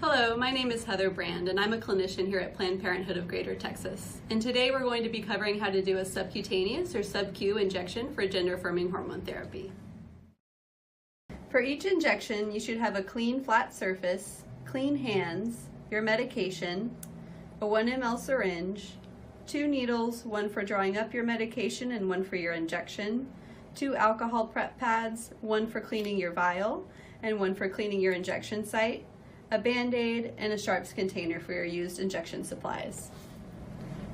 Hello, my name is Heather Brand and I'm a clinician here at Planned Parenthood of Greater Texas. And today we're going to be covering how to do a subcutaneous or SubQ injection for gender-affirming hormone therapy. For each injection, you should have a clean flat surface, clean hands, your medication, a 1 ml syringe, 2 needles, one for drawing up your medication and one for your injection, 2 alcohol prep pads, one for cleaning your vial and one for cleaning your injection site, a Band-Aid, and a sharps container for your used injection supplies.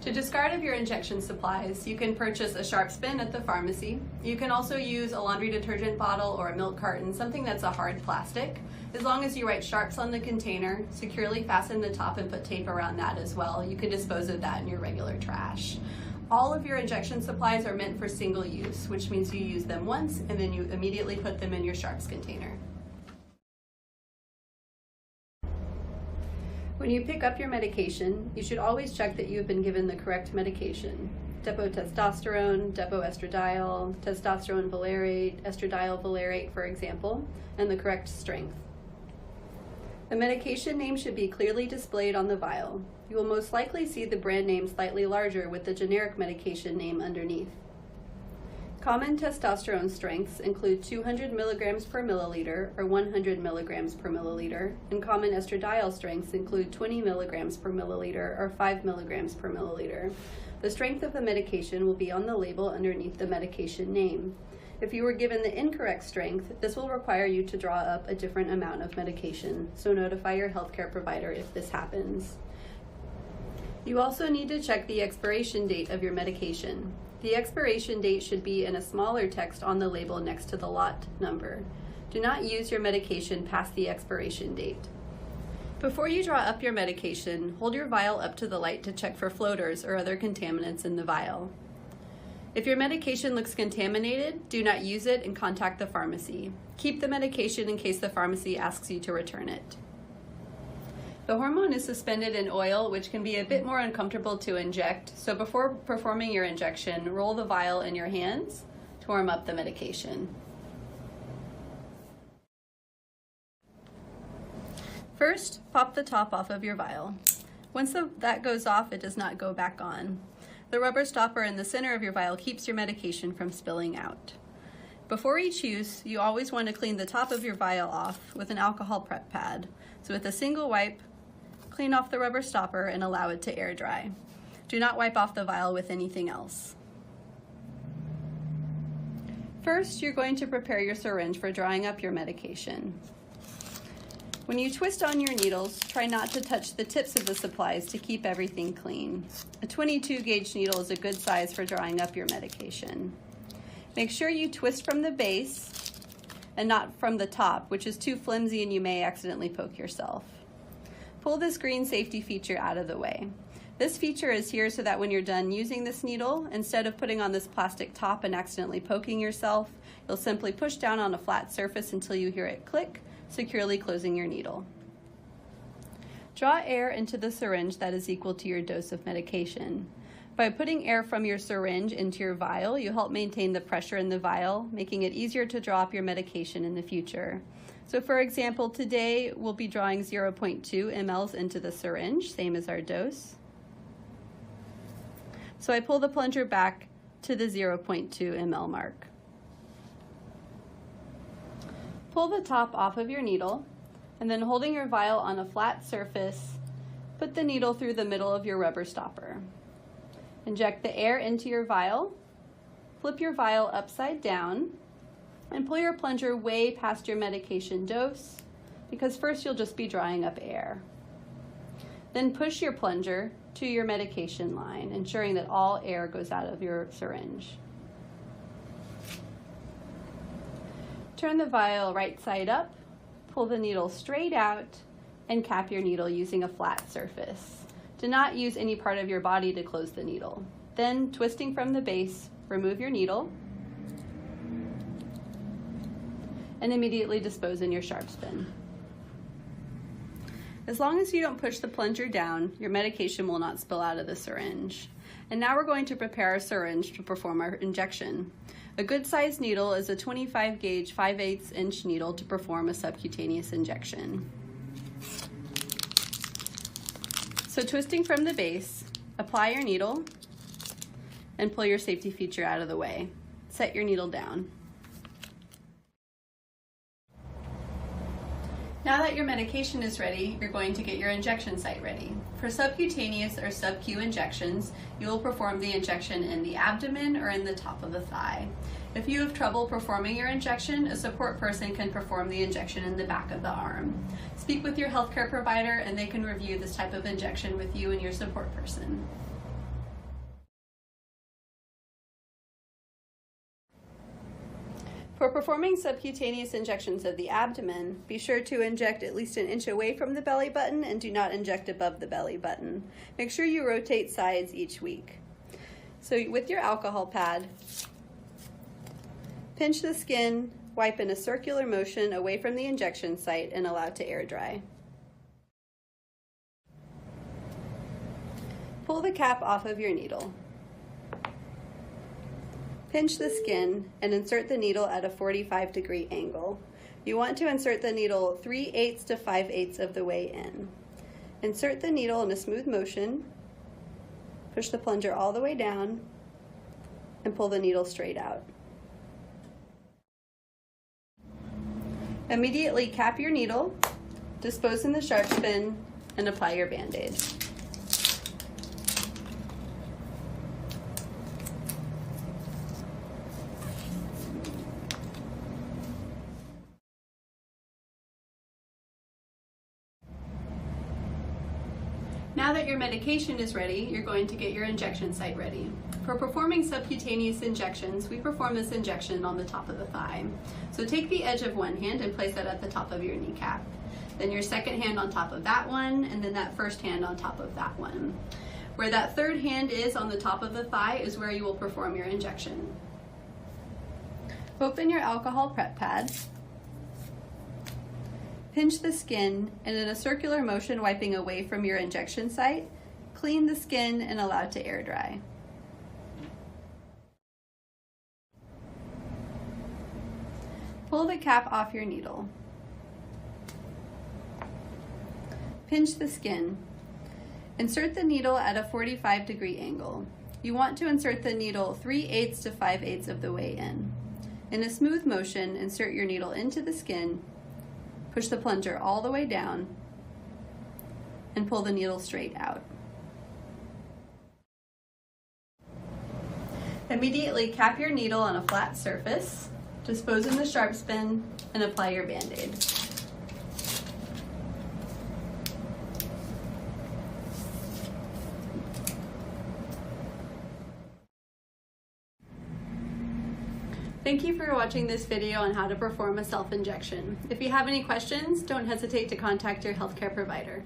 To discard of your injection supplies, you can purchase a sharps bin at the pharmacy. You can also use a laundry detergent bottle or a milk carton, something that's a hard plastic. As long as you write sharps on the container, securely fasten the top and put tape around that as well. You can dispose of that in your regular trash. All of your injection supplies are meant for single use, which means you use them once and then you immediately put them in your sharps container. When you pick up your medication, you should always check that you have been given the correct medication. Depo-testosterone, depo-estradiol, testosterone valerate, estradiol valerate, for example, and the correct strength. The medication name should be clearly displayed on the vial. You will most likely see the brand name slightly larger with the generic medication name underneath. Common testosterone strengths include 200 milligrams per milliliter or 100 milligrams per milliliter, and common estradiol strengths include 20 milligrams per milliliter or 5 milligrams per milliliter. The strength of the medication will be on the label underneath the medication name. If you were given the incorrect strength, this will require you to draw up a different amount of medication, so notify your healthcare provider if this happens. You also need to check the expiration date of your medication. The expiration date should be in a smaller text on the label next to the lot number. Do not use your medication past the expiration date. Before you draw up your medication, hold your vial up to the light to check for floaters or other contaminants in the vial. If your medication looks contaminated, do not use it and contact the pharmacy. Keep the medication in case the pharmacy asks you to return it. The hormone is suspended in oil, which can be a bit more uncomfortable to inject, so before performing your injection, roll the vial in your hands to warm up the medication. First, pop the top off of your vial. Once that goes off, it does not go back on. The rubber stopper in the center of your vial keeps your medication from spilling out. Before each use, you always want to clean the top of your vial off with an alcohol prep pad. So with a single wipe, clean off the rubber stopper and allow it to air dry. Do not wipe off the vial with anything else. First, you're going to prepare your syringe for drawing up your medication. When you twist on your needles, try not to touch the tips of the supplies to keep everything clean. A 22 gauge needle is a good size for drawing up your medication. Make sure you twist from the base and not from the top, which is too flimsy and you may accidentally poke yourself. Pull this green safety feature out of the way. This feature is here so that when you're done using this needle, instead of putting on this plastic top and accidentally poking yourself, you'll simply push down on a flat surface until you hear it click, securely closing your needle. Draw air into the syringe that is equal to your dose of medication. By putting air from your syringe into your vial, you help maintain the pressure in the vial, making it easier to draw up your medication in the future. So for example, today we'll be drawing 0.2 mLs into the syringe, same as our dose. So I pull the plunger back to the 0.2 ml mark. Pull the top off of your needle, and then holding your vial on a flat surface, put the needle through the middle of your rubber stopper. Inject the air into your vial, flip your vial upside down, and pull your plunger way past your medication dose, because first you'll just be drawing up air. Then push your plunger to your medication line, ensuring that all air goes out of your syringe. Turn the vial right side up, pull the needle straight out, and cap your needle using a flat surface. Do not use any part of your body to close the needle. Then, twisting from the base, remove your needle and immediately dispose in your sharps bin. As long as you don't push the plunger down, your medication will not spill out of the syringe. And now we're going to prepare our syringe to perform our injection. A good sized needle is a 25 gauge 5/8 inch needle to perform a subcutaneous injection. So twisting from the base, apply your needle and pull your safety feature out of the way. Set your needle down. Now that your medication is ready, you're going to get your injection site ready. For subcutaneous or SubQ injections, you will perform the injection in the abdomen or in the top of the thigh. If you have trouble performing your injection, a support person can perform the injection in the back of the arm. Speak with your healthcare provider and they can review this type of injection with you and your support person. For performing subcutaneous injections of the abdomen, be sure to inject at least an inch away from the belly button and do not inject above the belly button. Make sure you rotate sides each week. So with your alcohol pad, pinch the skin, wipe in a circular motion away from the injection site and allow to air dry. Pull the cap off of your needle. Pinch the skin and insert the needle at a 45-degree angle. You want to insert the needle 3/8 to 5/8 of the way in. Insert the needle in a smooth motion, push the plunger all the way down, and pull the needle straight out. Immediately cap your needle, dispose in the sharp spin, and apply your Band-Aid. Now that your medication is ready, you're going to get your injection site ready. For performing subcutaneous injections, we perform this injection on the top of the thigh. So take the edge of one hand and place that at the top of your kneecap. Then your second hand on top of that one, and then that first hand on top of that one. Where that third hand is on the top of the thigh is where you will perform your injection. Open your alcohol prep pad. Pinch the skin, and in a circular motion wiping away from your injection site, clean the skin and allow to air dry. Pull the cap off your needle. Pinch the skin. Insert the needle at a 45-degree angle. You want to insert the needle 3/8 to 5/8 of the way in. In a smooth motion, insert your needle into the skin, push the plunger all the way down, and pull the needle straight out. Immediately cap your needle on a flat surface, dispose in the sharp spin, and apply your Band-Aid. Thank you for watching this video on how to perform a self-injection. If you have any questions, don't hesitate to contact your healthcare provider.